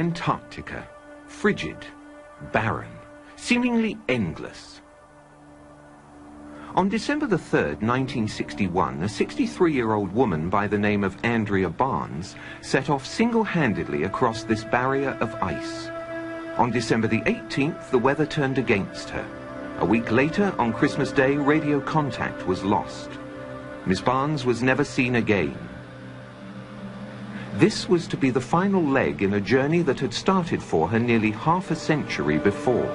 Antarctica. Frigid, barren, seemingly endless. On December the 3rd, 1961, a 63-year-old woman by the name of Andrea Barnes set off single-handedly across this barrier of ice. On December the 18th, the weather turned against her. A week later, on Christmas Day, radio contact was lost. Miss Barnes was never seen again. This was to be the final leg in a journey that had started for her nearly half a century before.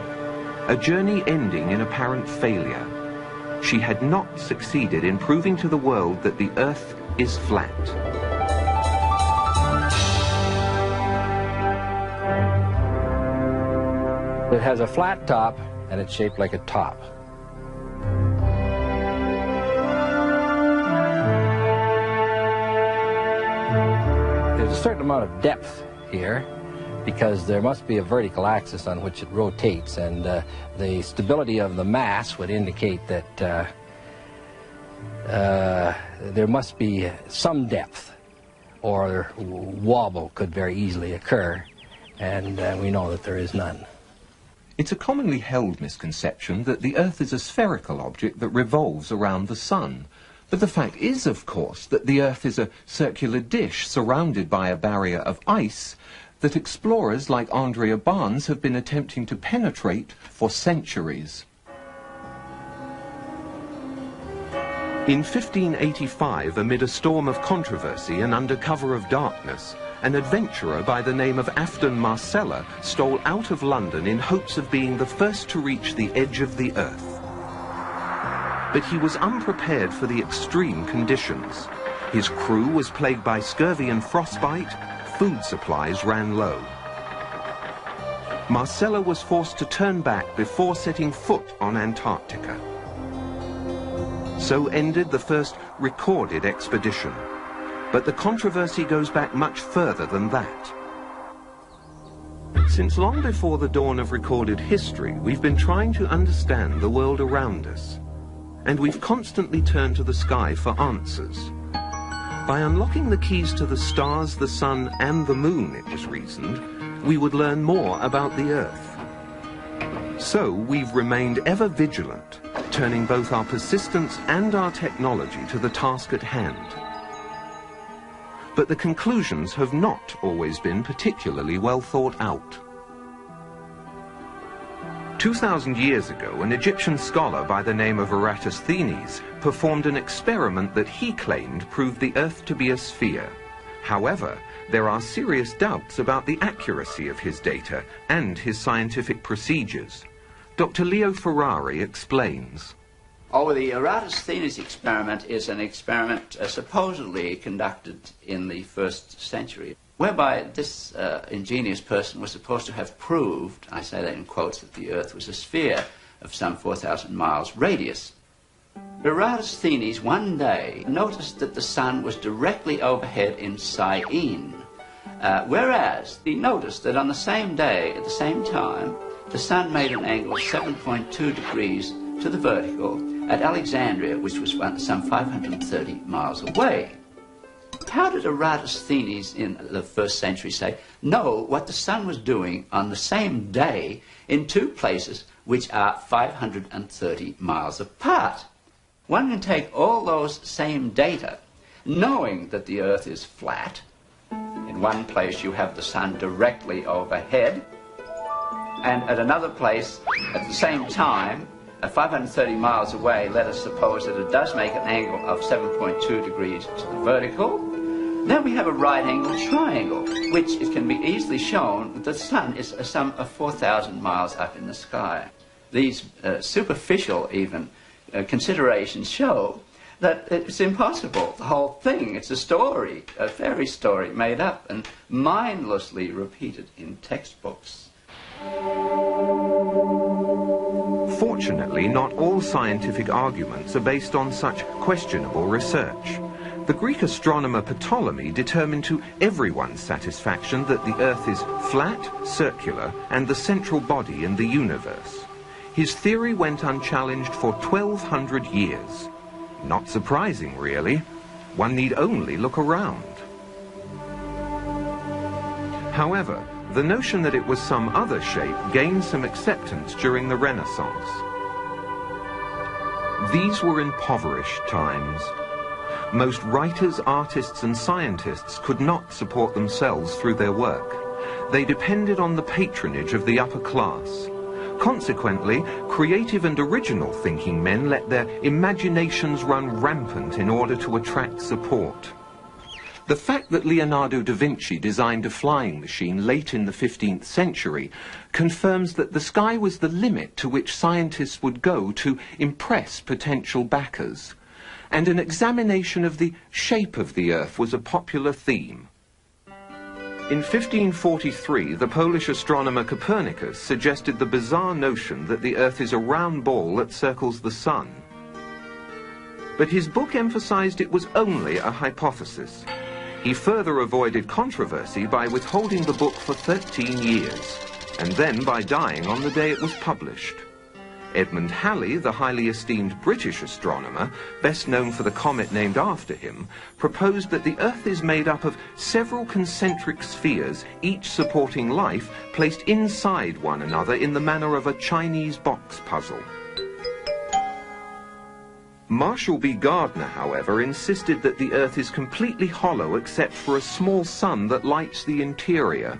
A journey ending in apparent failure. She had not succeeded in proving to the world that the Earth is flat. It has a flat top, and it's shaped like a top. There's a certain amount of depth here, because there must be a vertical axis on which it rotates, and the stability of the mass would indicate that there must be some depth, or wobble could very easily occur, and we know that there is none. It's a commonly held misconception that the Earth is a spherical object that revolves around the Sun. But the fact is, of course, that the Earth is a circular dish surrounded by a barrier of ice that explorers like Andrea Barnes have been attempting to penetrate for centuries. In 1585, amid a storm of controversy and under cover of darkness, an adventurer by the name of Afton Marcella stole out of London in hopes of being the first to reach the edge of the Earth. But he was unprepared for the extreme conditions. His crew was plagued by scurvy and frostbite. Food supplies ran low. Marcella was forced to turn back before setting foot on Antarctica. So ended the first recorded expedition. But the controversy goes back much further than that. Since long before the dawn of recorded history, we've been trying to understand the world around us. And we've constantly turned to the sky for answers. By unlocking the keys to the stars, the sun, and the moon, it was reasoned, we would learn more about the Earth. So we've remained ever vigilant, turning both our persistence and our technology to the task at hand. But the conclusions have not always been particularly well thought out. 2,000 years ago, an Egyptian scholar by the name of Eratosthenes performed an experiment that he claimed proved the Earth to be a sphere. However, there are serious doubts about the accuracy of his data and his scientific procedures. Dr. Leo Ferrari explains. Oh, the Eratosthenes experiment is an experiment supposedly conducted in the 1st century, whereby this ingenious person was supposed to have proved, I say that in quotes, that the Earth was a sphere of some 4,000 miles radius. Eratosthenes one day noticed that the sun was directly overhead in Syene, whereas he noticed that on the same day, at the same time, the sun made an angle of 7.2 degrees to the vertical at Alexandria, which was some 530 miles away. How did Eratosthenes in the 1st century know what the sun was doing on the same day in two places which are 530 miles apart? One can take all those same data, knowing that the Earth is flat. In one place you have the sun directly overhead, and at another place, at the same time, 530 miles away, let us suppose that it does make an angle of 7.2 degrees to the vertical. Then we have a right-angled triangle, which it can be easily shown that the sun is some 4,000 miles up in the sky. These superficial, even, considerations show that it's impossible. The whole thing, it's a story, a fairy story made up and mindlessly repeated in textbooks. Fortunately, not all scientific arguments are based on such questionable research. The Greek astronomer Ptolemy determined to everyone's satisfaction that the Earth is flat, circular, and the central body in the universe. His theory went unchallenged for 1,200 years. Not surprising, really. One need only look around. However, the notion that it was some other shape gained some acceptance during the Renaissance. These were impoverished times. Most writers, artists and scientists could not support themselves through their work. They depended on the patronage of the upper class. Consequently, creative and original thinking men let their imaginations run rampant in order to attract support. The fact that Leonardo da Vinci designed a flying machine late in the 15th century confirms that the sky was the limit to which scientists would go to impress potential backers. And an examination of the shape of the Earth was a popular theme. In 1543, the Polish astronomer Copernicus suggested the bizarre notion that the Earth is a round ball that circles the Sun. But his book emphasized it was only a hypothesis. He further avoided controversy by withholding the book for 13 years, and then by dying on the day it was published. Edmund Halley, the highly esteemed British astronomer, best known for the comet named after him, proposed that the Earth is made up of several concentric spheres, each supporting life, placed inside one another in the manner of a Chinese box puzzle. Marshall B. Gardner, however, insisted that the Earth is completely hollow except for a small sun that lights the interior.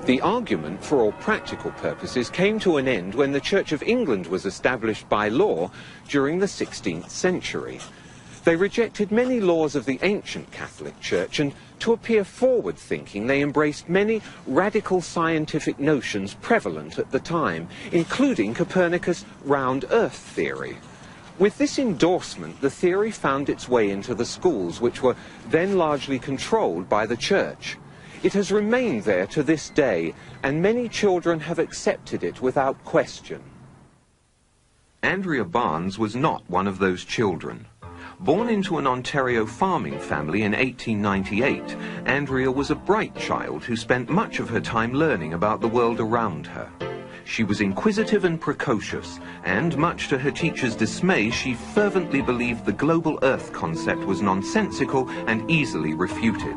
The argument, for all practical purposes, came to an end when the Church of England was established by law during the 16th century. They rejected many laws of the ancient Catholic Church, and to appear forward-thinking, they embraced many radical scientific notions prevalent at the time, including Copernicus' round Earth theory. With this endorsement, the theory found its way into the schools, which were then largely controlled by the Church. It has remained there to this day, and many children have accepted it without question. Andrea Barnes was not one of those children. Born into an Ontario farming family in 1898, Andrea was a bright child who spent much of her time learning about the world around her. She was inquisitive and precocious, and much to her teacher's dismay, she fervently believed the global Earth concept was nonsensical and easily refuted.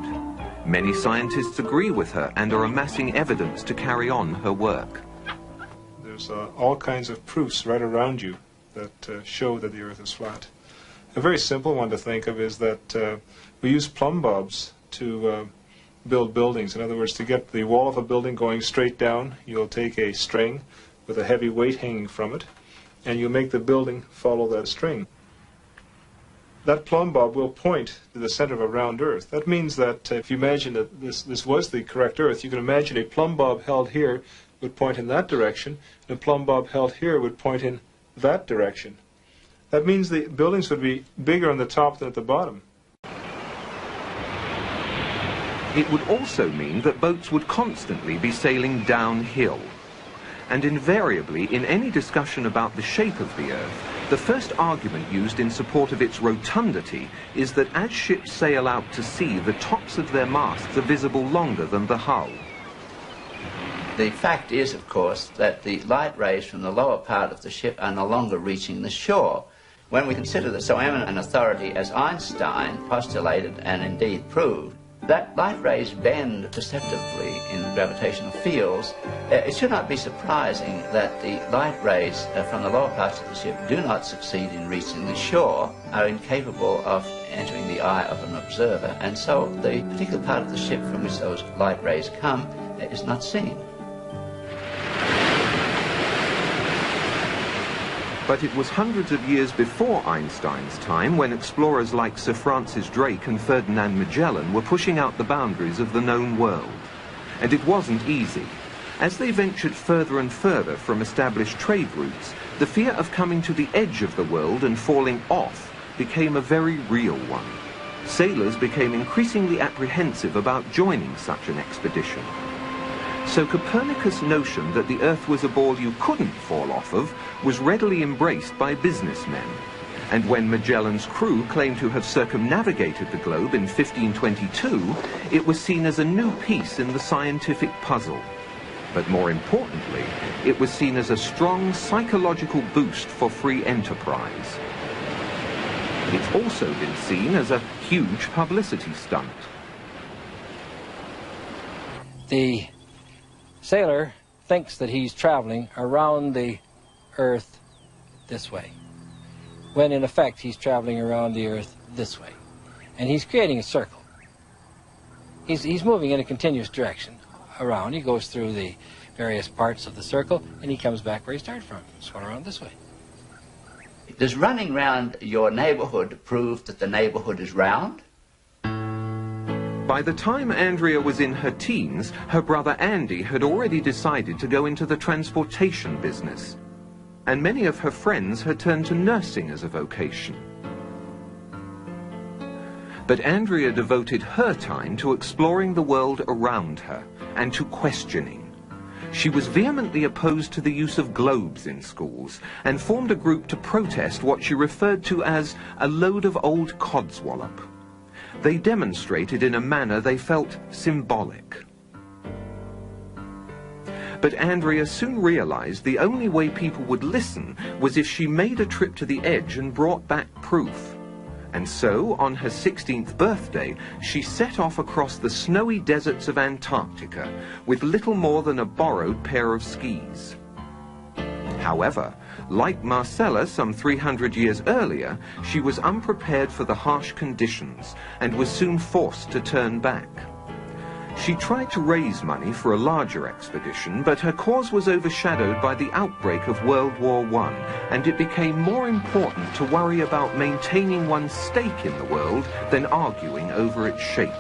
Many scientists agree with her and are amassing evidence to carry on her work. There's all kinds of proofs right around you that show that the Earth is flat. A very simple one to think of is that we use plumb bobs to build buildings. In other words, to get the wall of a building going straight down, you'll take a string with a heavy weight hanging from it, and you'll make the building follow that string. That plumb bob will point to the center of a round Earth. That means that if you imagine that this was the correct Earth, you can imagine a plumb bob held here would point in that direction, and a plumb bob held here would point in that direction. That means the buildings would be bigger on the top than at the bottom. It would also mean that boats would constantly be sailing downhill. And invariably, in any discussion about the shape of the Earth, the first argument used in support of its rotundity is that as ships sail out to sea, the tops of their masts are visible longer than the hull. The fact is, of course, that the light rays from the lower part of the ship are no longer reaching the shore. When we consider that so eminent an authority as Einstein postulated and indeed proved that light rays bend perceptibly in gravitational fields, it should not be surprising that the light rays from the lower parts of the ship do not succeed in reaching the shore, are incapable of entering the eye of an observer, and so the particular part of the ship from which those light rays come is not seen. But it was hundreds of years before Einstein's time when explorers like Sir Francis Drake and Ferdinand Magellan were pushing out the boundaries of the known world. And it wasn't easy. As they ventured further and further from established trade routes, the fear of coming to the edge of the world and falling off became a very real one. Sailors became increasingly apprehensive about joining such an expedition. So Copernicus' notion that the Earth was a ball you couldn't fall off of was readily embraced by businessmen. And when Magellan's crew claimed to have circumnavigated the globe in 1522, it was seen as a new piece in the scientific puzzle. But more importantly, it was seen as a strong psychological boost for free enterprise. It's also been seen as a huge publicity stunt. The sailor thinks that he's traveling around the Earth this way, when in effect he's traveling around the Earth this way. And he's creating a circle. He's moving in a continuous direction around. He goes through the various parts of the circle, and he comes back where he started from. It's going around this way. Does running round your neighborhood prove that the neighborhood is round? By the time Andrea was in her teens, her brother Andy had already decided to go into the transportation business, and many of her friends had turned to nursing as a vocation. But Andrea devoted her time to exploring the world around her and to questioning. She was vehemently opposed to the use of globes in schools and formed a group to protest what she referred to as a load of old codswallop. They demonstrated in a manner they felt symbolic. But Andrea soon realized the only way people would listen was if she made a trip to the edge and brought back proof. And so, on her 16th birthday, she set off across the snowy deserts of Antarctica with little more than a borrowed pair of skis. However, like Marcella some 300 years earlier, she was unprepared for the harsh conditions and was soon forced to turn back. She tried to raise money for a larger expedition, but her cause was overshadowed by the outbreak of World War I, and it became more important to worry about maintaining one's stake in the world than arguing over its shape.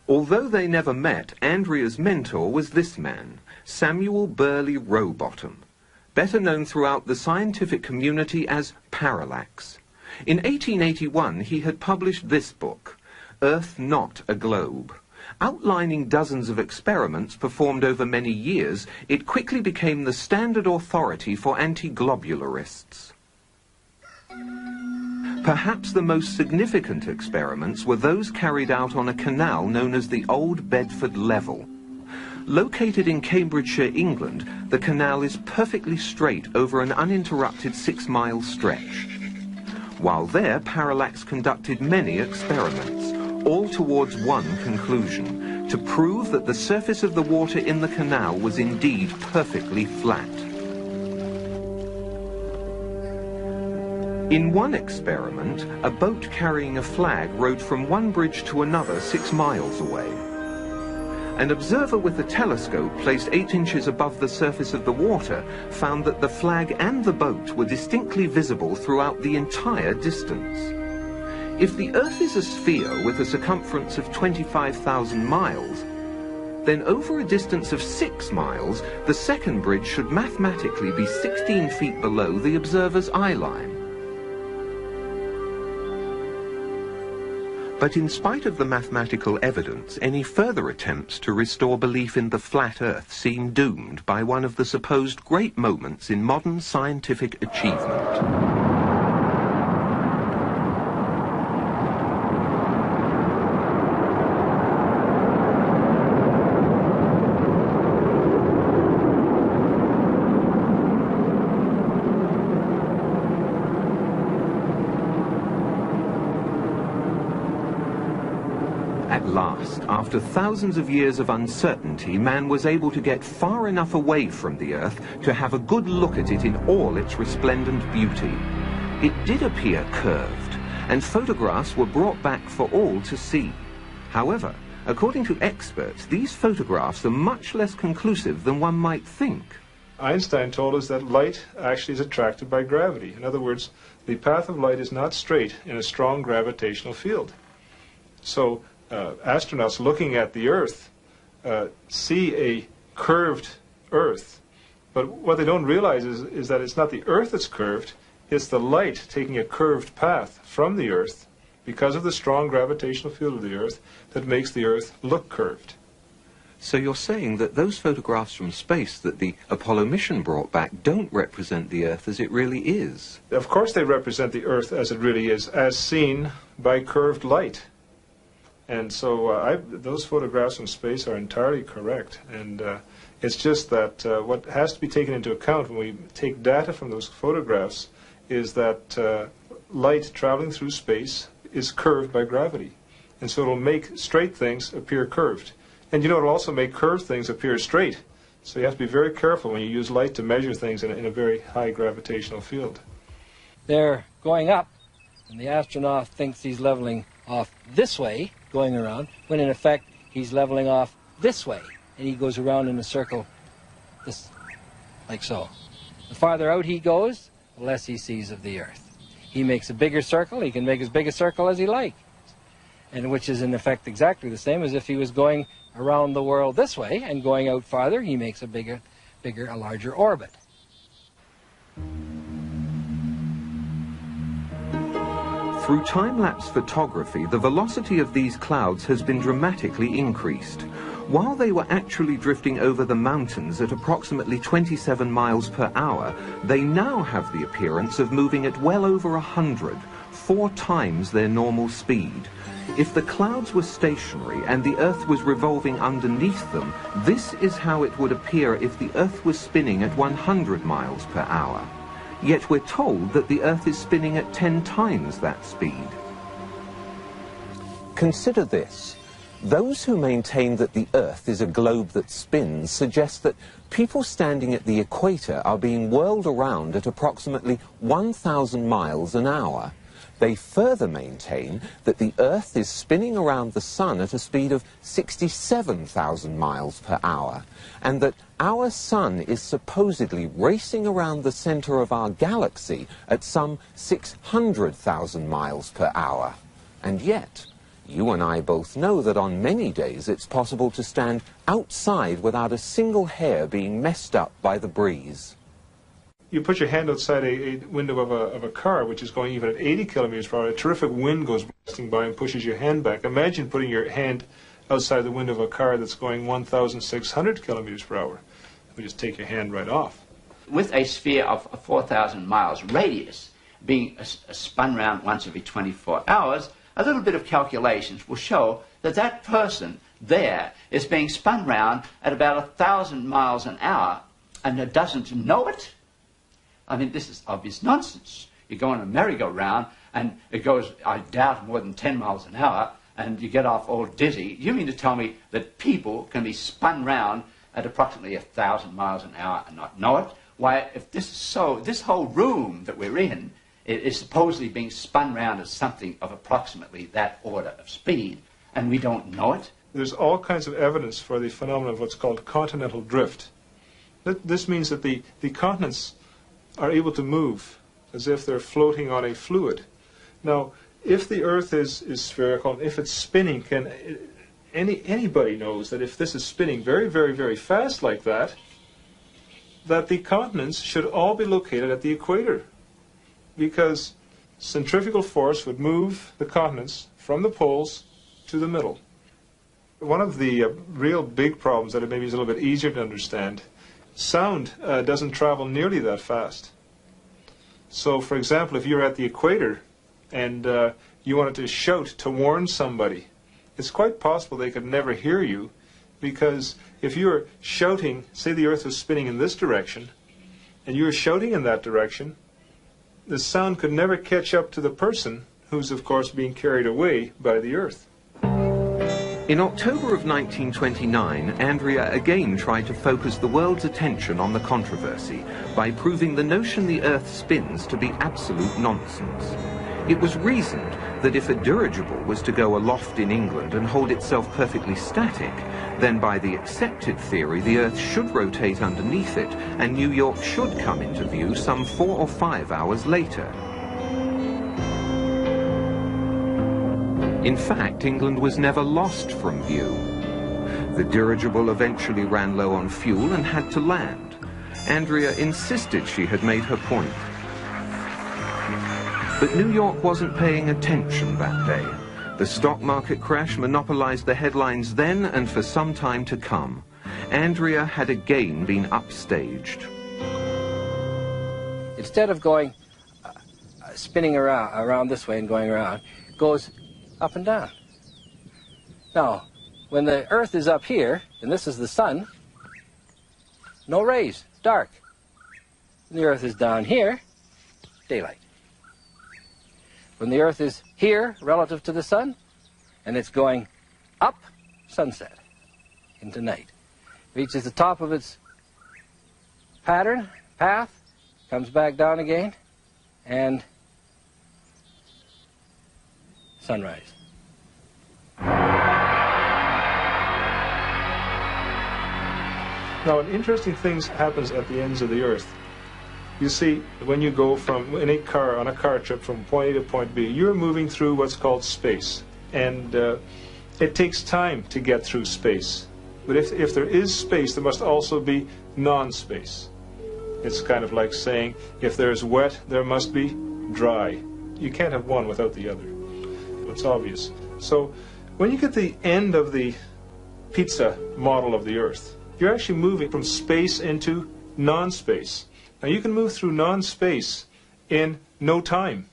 Although they never met, Andrea's mentor was this man, Samuel Burley Rowbottom, better known throughout the scientific community as Parallax. In 1881, he had published this book, Earth Not a Globe. Outlining dozens of experiments performed over many years, it quickly became the standard authority for anti-globularists. Perhaps the most significant experiments were those carried out on a canal known as the Old Bedford Level. Located in Cambridgeshire, England, the canal is perfectly straight over an uninterrupted 6-mile stretch. While there, Parallax conducted many experiments, all towards one conclusion, to prove that the surface of the water in the canal was indeed perfectly flat. In one experiment, a boat carrying a flag rowed from one bridge to another 6 miles away. An observer with a telescope placed 8 inches above the surface of the water found that the flag and the boat were distinctly visible throughout the entire distance. If the Earth is a sphere with a circumference of 25,000 miles, then over a distance of 6 miles, the second bridge should mathematically be 16 feet below the observer's eye line. But in spite of the mathematical evidence, any further attempts to restore belief in the flat Earth seem doomed by one of the supposed great moments in modern scientific achievement. After thousands of years of uncertainty, man was able to get far enough away from the Earth to have a good look at it in all its resplendent beauty. It did appear curved, and photographs were brought back for all to see. However, according to experts, these photographs are much less conclusive than one might think. Einstein told us that light actually is attracted by gravity. In other words, the path of light is not straight in a strong gravitational field. So, astronauts looking at the Earth see a curved Earth, but what they don't realize is that it's not the Earth that's curved, it's the light taking a curved path from the Earth because of the strong gravitational field of the Earth that makes the Earth look curved. So you're saying that those photographs from space that the Apollo mission brought back don't represent the Earth as it really is? Of course they represent the Earth as it really is, as seen by curved light. And so those photographs from space are entirely correct. And it's just that what has to be taken into account when we take data from those photographs is that light traveling through space is curved by gravity. And so it'll make straight things appear curved. And you know, it'll also make curved things appear straight. So you have to be very careful when you use light to measure things in a very high gravitational field. They're going up, and the astronaut thinks he's leveling off this way, going around, when in effect he's leveling off this way, and he goes around in a circle, this, like so. The farther out he goes, the less he sees of the Earth. He makes a bigger circle, he can make as big a circle as he likes, and which is in effect exactly the same as if he was going around the world this way, and going out farther, he makes a larger orbit. Through time-lapse photography, the velocity of these clouds has been dramatically increased. While they were actually drifting over the mountains at approximately 27 miles per hour, they now have the appearance of moving at well over 100, 4 times their normal speed. If the clouds were stationary and the Earth was revolving underneath them, this is how it would appear if the Earth was spinning at 100 miles per hour. Yet we're told that the Earth is spinning at 10 times that speed. Consider this. Those who maintain that the Earth is a globe that spins suggest that people standing at the equator are being whirled around at approximately 1,000 miles an hour. They further maintain that the Earth is spinning around the Sun at a speed of 67,000 miles per hour, and that our Sun is supposedly racing around the center of our galaxy at some 600,000 miles per hour. And yet, you and I both know that on many days it's possible to stand outside without a single hair being messed up by the breeze. You put your hand outside a window of a car which is going even at 80 kilometers per hour, a terrific wind goes blasting by and pushes your hand back. Imagine putting your hand outside the window of a car that's going 1,600 kilometers per hour. You just take your hand right off. With a sphere of 4,000 miles radius being spun round once every 24 hours, a little bit of calculations will show that that person there is being spun round at about 1,000 miles an hour and doesn't know it. I mean, this is obvious nonsense. You go on a merry-go-round and it goes, I doubt, more than 10 miles an hour, and you get off all dizzy. You mean to tell me that people can be spun round at approximately 1,000 miles an hour and not know it? Why, if this is so, this whole room that we're in is supposedly being spun round at something of approximately that order of speed, and we don't know it? There's all kinds of evidence for the phenomenon of what's called continental drift. This means that the continents are able to move as if they're floating on a fluid. Now, if the Earth is spherical, and if it's spinning, anybody knows that if this is spinning very, very, very fast like that the continents should all be located at the equator, because centrifugal force would move the continents from the poles to the middle. One of the real big problems that maybe is a little bit easier to understand, sound doesn't travel nearly that fast. So, for example, if you're at the equator and you wanted to shout to warn somebody, it's quite possible they could never hear you, because if you were shouting, say the Earth was spinning in this direction, and you were shouting in that direction, the sound could never catch up to the person who's, of course, being carried away by the Earth. In October of 1929, Andrea again tried to focus the world's attention on the controversy by proving the notion the Earth spins to be absolute nonsense. It was reasoned that if a dirigible was to go aloft in England and hold itself perfectly static, then by the accepted theory the Earth should rotate underneath it and New York should come into view some 4 or 5 hours later. In fact, England was never lost from view. The dirigible eventually ran low on fuel and had to land. Andrea insisted she had made her point. But New York wasn't paying attention that day. The stock market crash monopolized the headlines then and for some time to come. Andrea had again been upstaged. Instead of going, spinning around this way and going around, it goes up and down. Now, when the Earth is up here, and this is the sun, no rays, dark. When the Earth is down here, daylight. When the Earth is here relative to the sun, and it's going up, sunset, into night. Reaches the top of its path, comes back down again, and sunrise. Now, an interesting thing happens at the ends of the Earth. You see, when you go on a car trip from point A to point B, you're moving through what's called space. And it takes time to get through space. But if there is space, there must also be non-space. It's kind of like saying, if there's wet, there must be dry. You can't have one without the other. It's obvious. So when you get the end of the pizza model of the Earth, you're actually moving from space into non-space. Now you can move through non-space in no time.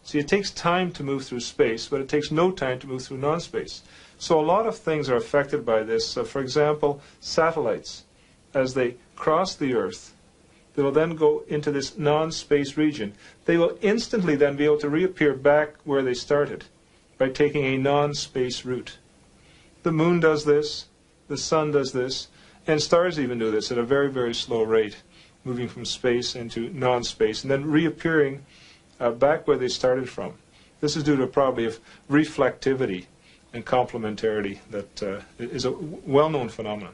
See, it takes time to move through space, but it takes no time to move through non-space. So a lot of things are affected by this. So for example, satellites, as they cross the Earth, they will then go into this non-space region. They will instantly then be able to reappear back where they started by taking a non-space route. The moon does this, the sun does this, and stars even do this at a very, very slow rate, moving from space into non-space and then reappearing back where they started from. This is due to probably of reflectivity and complementarity that is a well-known phenomenon.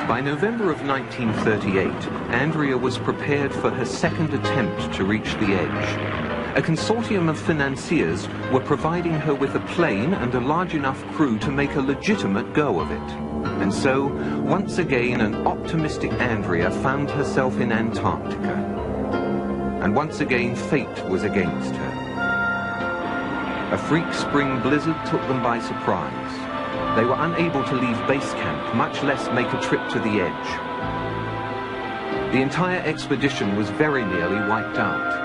By November of 1938, Andrea was prepared for her second attempt to reach the edge. A consortium of financiers were providing her with a plane and a large enough crew to make a legitimate go of it. And so, once again, an optimistic Andrea found herself in Antarctica. And once again, fate was against her. A freak spring blizzard took them by surprise. They were unable to leave base camp, much less make a trip to the edge. The entire expedition was very nearly wiped out.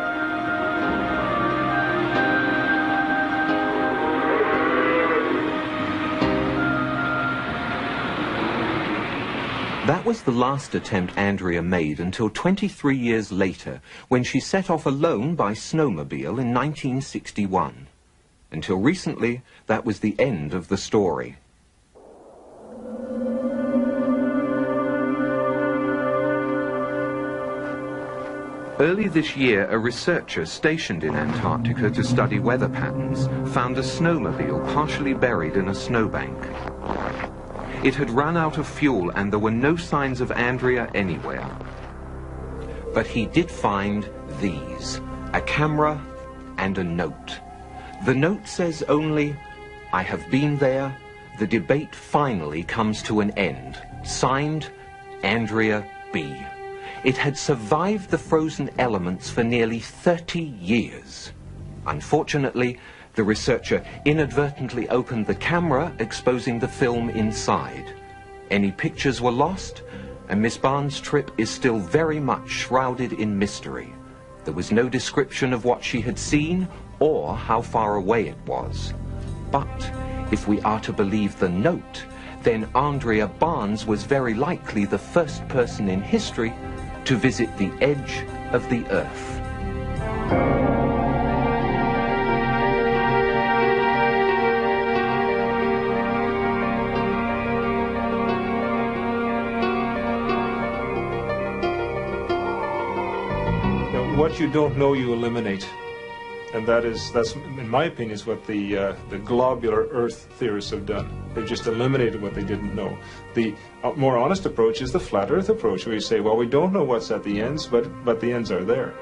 That was the last attempt Andrea made until 23 years later, when she set off alone by snowmobile in 1961. Until recently, that was the end of the story. Early this year, a researcher stationed in Antarctica to study weather patterns found a snowmobile partially buried in a snowbank. It had run out of fuel and there were no signs of Andrea anywhere. But he did find these, a camera and a note. The note says only, "I have been there. The debate finally comes to an end. Signed, Andrea B." It had survived the frozen elements for nearly 30 years. Unfortunately, the researcher inadvertently opened the camera, exposing the film inside. Any pictures were lost, and Miss Barnes' trip is still very much shrouded in mystery. There was no description of what she had seen or how far away it was. But if we are to believe the note, then Andrea Barnes was very likely the first person in history to visit the edge of the Earth. Now, what you don't know, you eliminate. And that's in my opinion, is what the globular Earth theorists have done. They've just eliminated what they didn't know. The more honest approach is the flat Earth approach, where you say, well, we don't know what's at the ends, but the ends are there.